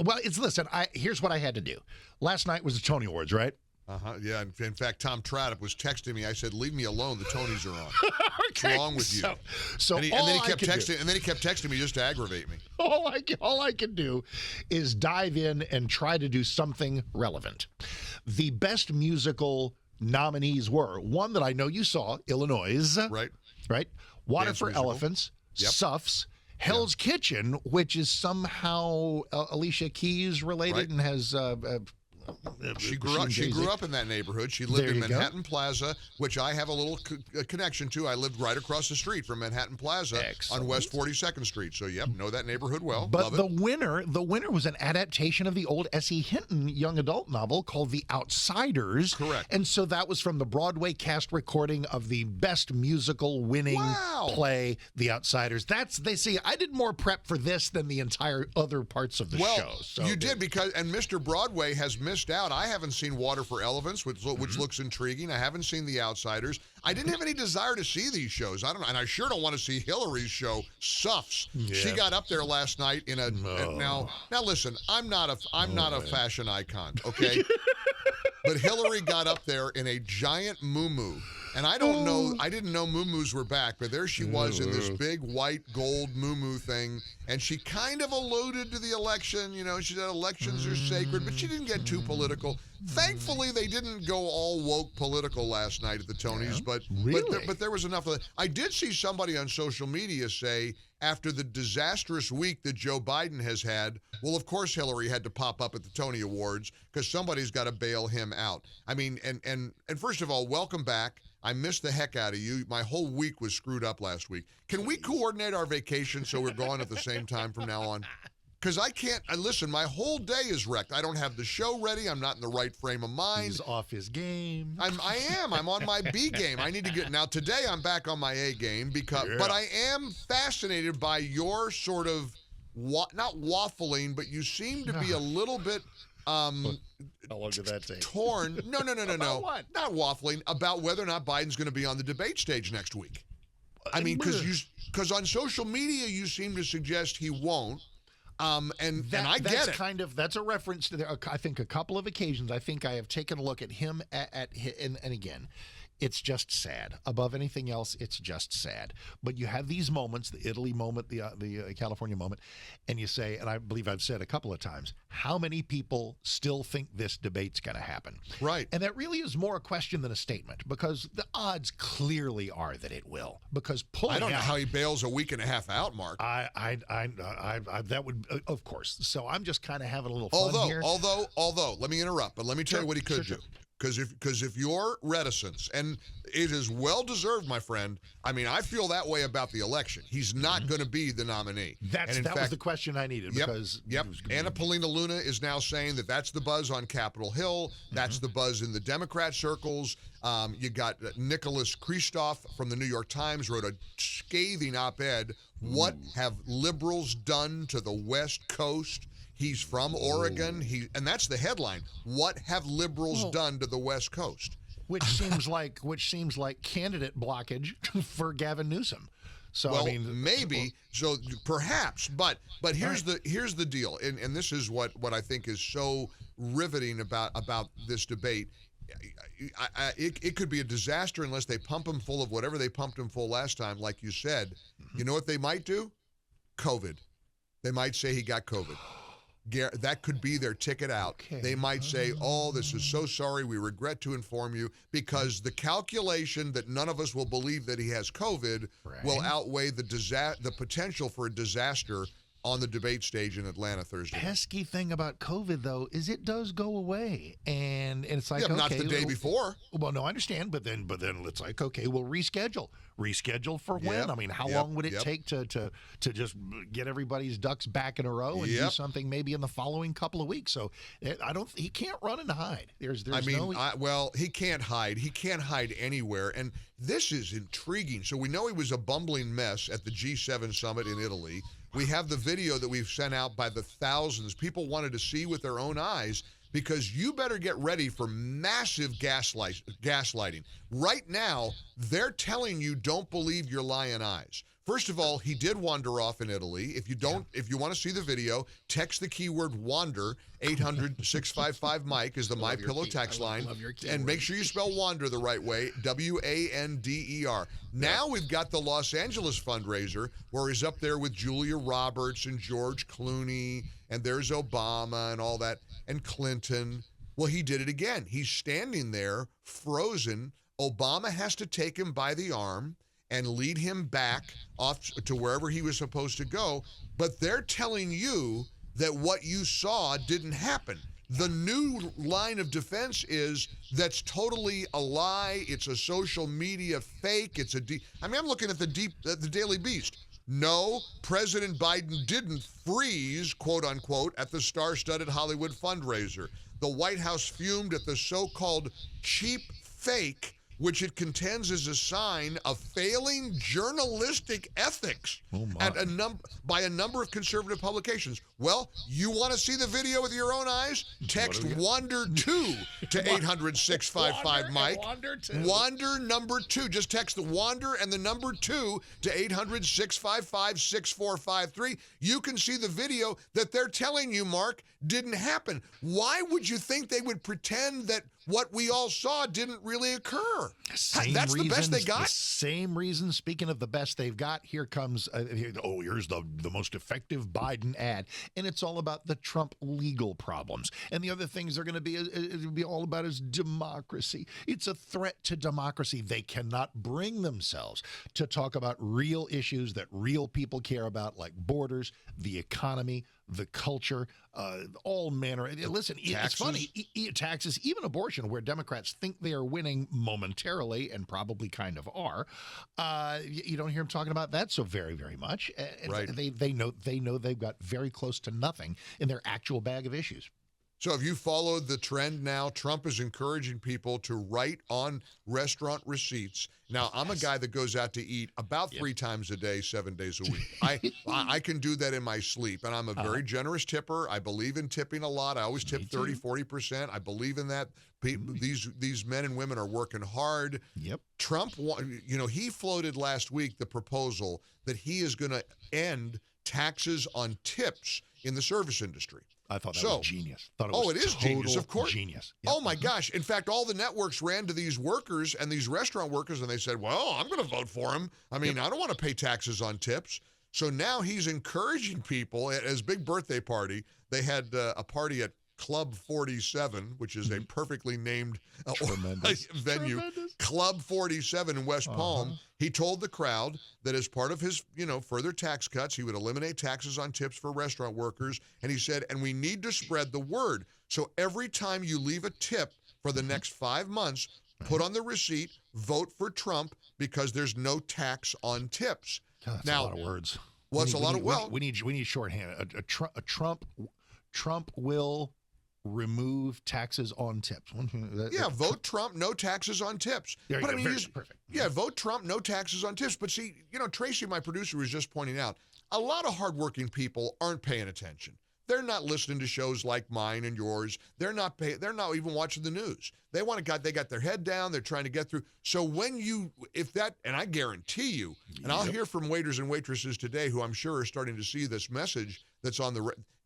Well, listen. Here's what I had to do. Last night was the Tony Awards, right? Yeah. In fact, Tom Trapp was texting me. I said, "Leave me alone. The Tonys are on." Okay. What's wrong with you? So and then he kept texting. And then he kept texting me just to aggravate me. All I can do is dive in and try to do something relevant. The best musical nominees were one that I know you saw, Illinois. Right. Water Dance for musical. Elephants. Yep. Suffs. Hell's Kitchen, which is somehow Alicia Keys related and has. She grew up in that neighborhood. She lived in Manhattan Plaza, which I have a little connection to. I lived right across the street from Manhattan Plaza on West 42nd Street. So, know that neighborhood well. But the winner was an adaptation of the old S.E. Hinton young adult novel called The Outsiders. Correct. And so that was from the Broadway cast recording of the best musical winning play, The Outsiders. I did more prep for this than the entire other parts of the show. So you did and Mr. Broadway has missed out. I haven't seen Water for Elephants, which looks intriguing. I haven't seen The Outsiders. I didn't have any desire to see these shows. I don't know, and I sure don't want to see Hillary's show, Suffs. Yeah. She got up there last night in a now listen, I'm not a fashion icon, okay? But Hillary got up there in a giant muumuu. And I didn't know muumuus were back, but there she was in this big white gold muumuu thing, and she kind of alluded to the election. She said elections are sacred, but she didn't get too political. Thankfully, they didn't go all woke political last night at the Tonys, but there was enough of that. I did see somebody on social media say, after the disastrous week that Joe Biden has had, well, of course Hillary had to pop up at the Tony Awards because somebody's got to bail him out. I mean, and first of all, welcome back. I missed the heck out of you. My whole week was screwed up last week. Can we coordinate our vacation so we're gone at the same time from now on? Because I can't. Listen, my whole day is wrecked. I don't have the show ready. I'm not in the right frame of mind. He's off his game. I am. I'm on my B game. I need to get. Now, today I'm back on my A game but I am fascinated by your sort of, not waffling, but you seem to be a little bit how long did that take? Torn. No. About what? Not waffling, about whether or not Biden's going to be on the debate stage next week. I mean, because on social media you seem to suggest he won't. And I get it. That's a reference to I think a couple of occasions. I think I have taken a look at him and again, it's just sad. Above anything else, it's just sad. But you have these moments, the Italy moment, the California moment, and you say, and I believe I've said a couple of times, how many people still think this debate's going to happen? Right. And that really is more a question than a statement, because the odds clearly are that it will. Because I don't know how he bails a week and a half out, Mark. I that would, of course. So I'm just kind of having a little fun here. Although, let me interrupt, but let me tell you what he could do. Because if your reticence, and it is well-deserved, my friend, I mean, I feel that way about the election. He's not going to be the nominee. That was the question I needed. Yep. Anna Paulina Luna is now saying that's the buzz on Capitol Hill. That's the buzz in the Democrat circles. You got Nicholas Kristof from the New York Times wrote a scathing op-ed. What have liberals done to the West Coast? He's from Oregon. And that's the headline. What have liberals done to the West Coast? Which seems like candidate blockage for Gavin Newsom. So I mean, maybe. So perhaps, but here's the deal, and this is what I think is so riveting about this debate. It could be a disaster unless they pump him full of whatever they pumped him full last time, like you said. You know what they might do? COVID. They might say he got COVID. That could be their ticket out. Okay. They might say, this is so sorry, we regret to inform you, because the calculation that none of us will believe that he has COVID will outweigh the potential for a disaster on the debate stage in Atlanta Thursday. Pesky thing about COVID, though, is it does go away, and it's like not the day before. Well, no, I understand, but then it's like, okay, we'll reschedule for when? I mean, how long would it take to just get everybody's ducks back in a row and do something maybe in the following couple of weeks? So he can't run and hide. He can't hide. He can't hide anywhere, and this is intriguing. So we know he was a bumbling mess at the G7 summit in Italy. We have the video that we've sent out by the thousands. People wanted to see with their own eyes, because you better get ready for massive gaslighting. Right now, they're telling you don't believe your lying eyes. First of all, he did wander off in Italy. If you want to see the video, text the keyword wander. 800-655-MIKE is the My Pillow text line. And make sure you spell wander the right way. WANDER. Now we've got the Los Angeles fundraiser where he's up there with Julia Roberts and George Clooney, and there's Obama and all that, and Clinton. Well, he did it again. He's standing there, frozen. Obama has to take him by the arm and lead him back off to wherever he was supposed to go. But they're telling you that what you saw didn't happen. The new line of defense is that's totally a lie. It's a social media fake. I'm looking at the Daily Beast. No, President Biden didn't freeze, quote unquote, at the star-studded Hollywood fundraiser. The White House fumed at the so-called cheap fake, which it contends is a sign of failing journalistic ethics by a number of conservative publications. Well, you want to see the video with your own eyes? Text WANDER2 to 800-655-MIKE. WANDER number 2. Just text the WANDER and the number 2 to 800-655-6453. You can see the video that they're telling you, Mark, didn't happen. Why would you think they would pretend that what we all saw didn't really occur? That's the best they got? The same reason. Speaking of the best they've got, here comes, here's the most effective Biden ad. And it's all about the Trump legal problems. And the other things they're going to be all about is democracy. It's a threat to democracy. They cannot bring themselves to talk about real issues that real people care about, like borders, the economy, the culture, all manner. Listen, it's funny. Taxes, even abortion, where Democrats think they are winning momentarily and probably kind of are. You don't hear them talking about that so very, very much. Right. They know they've got very close to nothing in their actual bag of issues. So if you followed the trend now, Trump is encouraging people to write on restaurant receipts. Now, I'm a guy that goes out to eat about 3 times a day, 7 days a week. I can do that in my sleep, and I'm a very generous tipper. I believe in tipping a lot. I always tip 30, 40%. I believe in that. These men and women are working hard. Yep. Trump, he floated last week the proposal that he is going to end taxes on tips in the service industry. I thought that was genius. It is genius, of course. Genius. Yep. Oh, my gosh. In fact, all the networks ran to these workers and these restaurant workers, and they said, well, I'm going to vote for him. I mean, I don't want to pay taxes on tips. So now he's encouraging people at his big birthday party. They had a party at Club 47, which is a perfectly named venue. Tremendous. Club 47 in West Palm. He told the crowd that as part of his, further tax cuts, he would eliminate taxes on tips for restaurant workers. And he said, and we need to spread the word. So every time you leave a tip for the next 5 months, put on the receipt, vote for Trump because there's no tax on tips. God, that's a lot of words. Well, it's a lot of, we need shorthand. Trump will remove taxes on tips. Vote Trump, no taxes on tips. Perfect. Yeah, vote Trump, no taxes on tips. But see, Tracy, my producer, was just pointing out, a lot of hardworking people aren't paying attention. They're not listening to shows like mine and yours. They're not even watching the news. They got their head down. They're trying to get through. So and I guarantee you, and I'll hear from waiters and waitresses today who I'm sure are starting to see this message that's on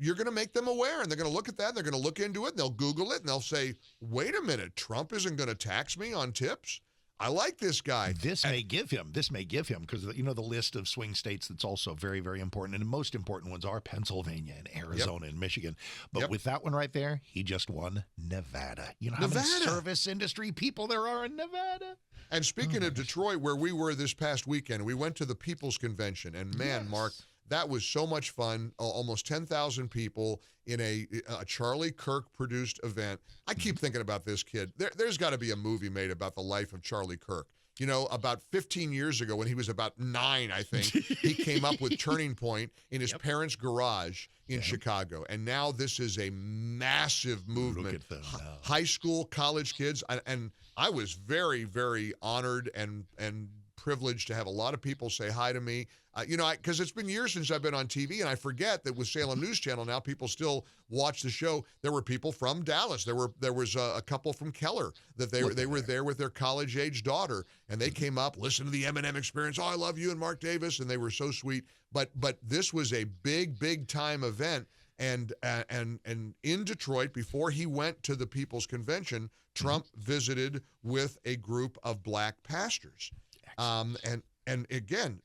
you're going to make them aware, and they're going to look at that, and they're going to look into it, and they'll Google it, and they'll say, wait a minute, Trump isn't going to tax me on tips? I like this guy. This may give him, because the list of swing states that's also very, very important, and the most important ones are Pennsylvania and Arizona and Michigan. But with that one right there, he just won Nevada. You know how many service industry people there are in Nevada? And speaking of Detroit, where we were this past weekend, we went to the People's Convention, and Mark, that was so much fun. Almost 10,000 people in a Charlie Kirk produced event. I keep thinking about this kid. There's got to be a movie made about the life of Charlie Kirk. About 15 years ago when he was about 9, I think, he came up with Turning Point in his parents' garage in Chicago. And now this is a massive movement. Look at them now. High school, college kids. And I was very, very honored and privileged to have a lot of people say hi to me. Because it's been years since I've been on TV, and I forget that with Salem News Channel now, people still watch the show. There were people from Dallas. There was a couple from Keller that they were there with their college-age daughter, and they came up, listened to the M&M Experience. Oh, I love you and Mark Davis, and they were so sweet. But this was a big time event, and in Detroit, before he went to the People's Convention, Trump visited with a group of black pastors, And again,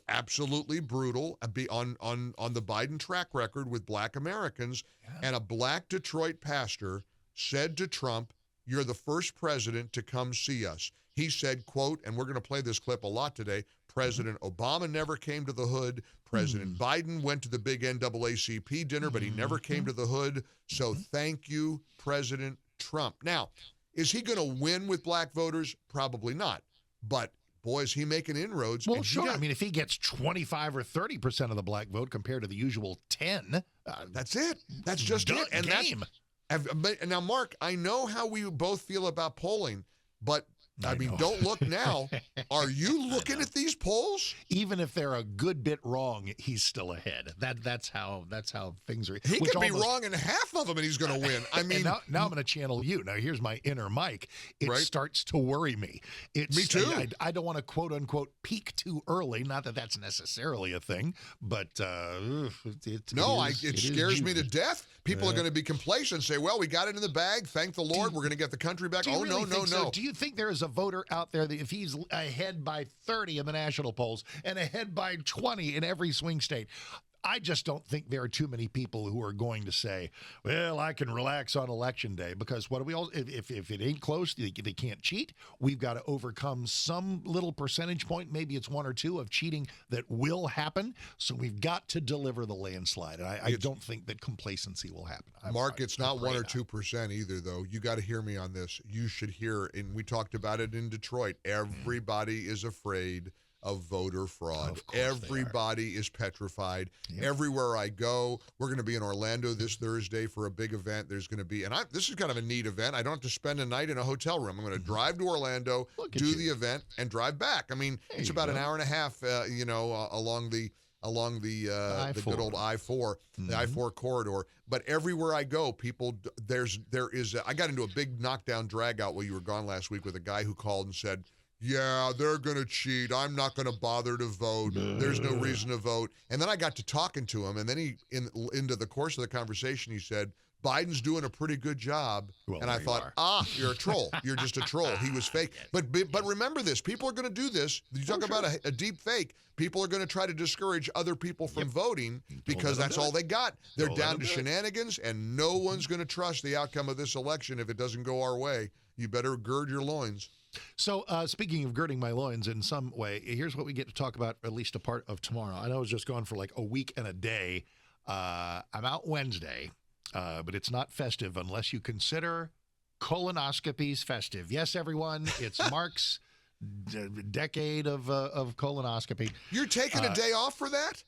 absolutely brutal on the Biden track record with black Americans. Yeah. And a black Detroit pastor said to Trump, "You're the first president to come see us." He said, quote, and we're going to play this clip a lot today, President Obama never came to the hood. President Biden went to the big NAACP dinner, but he never came to the hood. So thank you, President Trump. Now, is he going to win with black voters? Probably not. But boy, is he making inroads. Well, sure. I mean, if he gets 25 or 30% of the black vote compared to the usual 10, that's it. That's just it. And game. Now, Mark, I know how we both feel about polling, but I mean, don't look now. Are you looking at these polls? Even if they're a good bit wrong, he's still ahead. That's how things are. He could be wrong in half of them, and he's going to win. I mean, now I'm going to channel you. Now here's my inner Mike. It starts to worry me. Me too. I don't want to quote unquote peak too early. Not that that's necessarily a thing, but it scares me to death. People are going to be complacent, say, "Well, we got it in the bag. Thank the Lord. We're going to get the country back." Oh, really no. So? Do you think there is a voter out there that if he's ahead by 30 in the national polls and ahead by 20 in every swing state, I just don't think there are too many people who are going to say, well, I can relax on election day, because what do we all, if it ain't close, they can't cheat. We've got to overcome some little percentage point, maybe it's 1 or 2 of cheating that will happen. So we've got to deliver the landslide. And I don't think that complacency will happen. Mark, it's not 1 or 2% either, though. You got to hear me on this. You should hear, and we talked about it in Detroit. Everybody is afraid of voter fraud. Everybody is petrified. Yep. Everywhere I go, we're going to be in Orlando this Thursday for a big event. There's going to be, this is kind of a neat event. I don't have to spend a night in a hotel room. I'm going to drive to Orlando, do the event, and drive back. I mean, it's about an hour and a half, along the good old I-4, the I-4 corridor. But everywhere I go, I got into a big knockdown drag out while you were gone last week with a guy who called and said, yeah, they're going to cheat. I'm not going to bother to vote. There's no reason to vote. And then I got to talking to him, and then into the course of the conversation, he said, Biden's doing a pretty good job. Well, and I thought, you're a troll. You're just a troll. He was fake. But remember this. People are going to do this. You talk about a deep fake. People are going to try to discourage other people from voting because that's all they got. They're down to shenanigans, and no one's going to trust the outcome of this election if it doesn't go our way. You better gird your loins. So speaking of girding my loins in some way, here's what we get to talk about, at least a part of tomorrow. I know I was just gone for like a week and a day. I'm out Wednesday, but it's not festive unless you consider colonoscopies festive. Yes, everyone, it's Mark's decade of colonoscopy. You're taking a day off for that?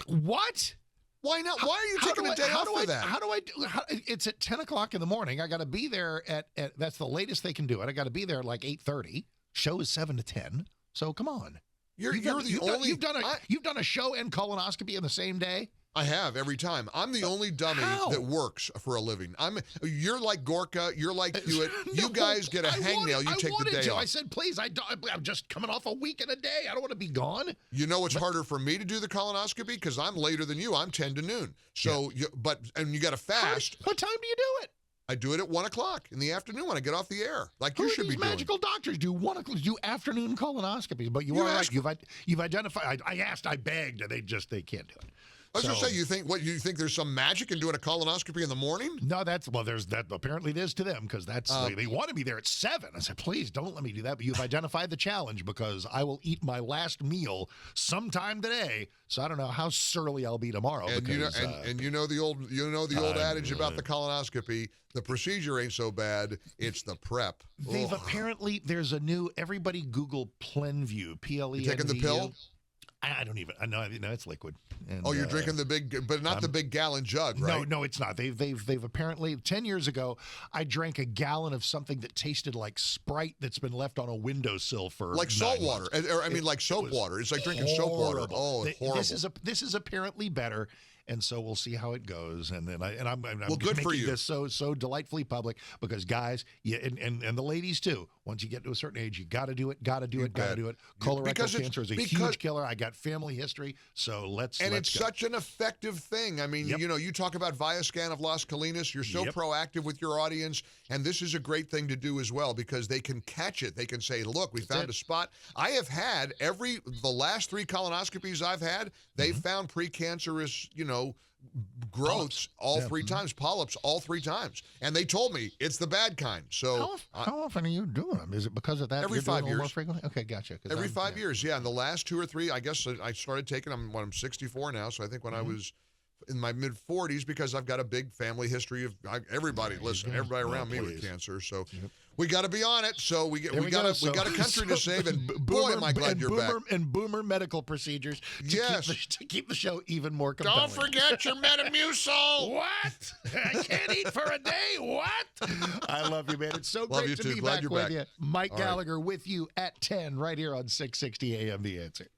What? Why not? Why are you taking a day off for that? How do I do? It's at 10 o'clock in the morning. I got to be there at that's the latest they can do it. I got to be there at like 8:30. Show is 7 to 10. So come on. You've done a show and colonoscopy in the same day. I have every time. I'm the only dummy that works for a living. You're like Gorka. You're like Hewitt. You guys get a hangnail. You take the day off. I said, please. I'm just coming off a week and a day. I don't want to be gone. You know it's harder for me to do the colonoscopy because I'm later than you. I'm 10 to noon. So, you got to fast. What time do you do it? I do it at 1 o'clock in the afternoon when I get off the air, like you should be doing. Magical doctors do afternoon colonoscopies, but you are right. You've identified. I begged, and they can't do it. I was going to say, you think there's some magic in doing a colonoscopy in the morning? No, there's that. Apparently, it is to them because they wanted me there at 7. I said, please don't let me do that. But you've identified the challenge because I will eat my last meal sometime today. So I don't know how surly I'll be tomorrow. And you know the old adage about the colonoscopy. The procedure ain't so bad. It's the prep. There's a new. Everybody Google Plenview. PLENVU. You taking the pill? I don't even. I know it's liquid. And, Oh, you're drinking the big, but not the big gallon jug, right? No, it's not. They've apparently 10 years ago, I drank a gallon of something that tasted like Sprite that's been left on a windowsill for like salt water, or I mean, like soap was water. It's like drinking soap water. Oh, it's horrible. This is apparently better. And so we'll see how it goes, and then I'm well, good making for you. this so delightfully public because guys, and the ladies too. Once you get to a certain age, you got to do it. Colorectal cancer is a huge killer. I got family history, so let's it's go. such an effective thing. I mean, you talk about Viascan of Las Colinas. You're so proactive with your audience, and this is a great thing to do as well because they can catch it. They can say, "Look, we found a spot." I have had the last 3 colonoscopies I've had. They found precancerous, growths all 3 times, polyps all 3 times, and they told me it's the bad kind. So how often are you doing them? Is it because of that? Every 5 years. More frequently? Okay, gotcha. Every 5 years, yeah. And the last 2 or 3, I guess I started taking them when I'm 64 now. So I think when I was in my mid 40s, because I've got a big family history of everybody around me with cancer. So we got to be on it. So we got a country to save, and boy, am I glad you're back. And boomer medical procedures to keep the show even more compelling. Don't forget your Metamucil. What? I can't eat for a day. What? I love you, man. It's so great to be glad back you're with back. you. Mike Gallagher with you at 10 right here on 660 AM The Answer.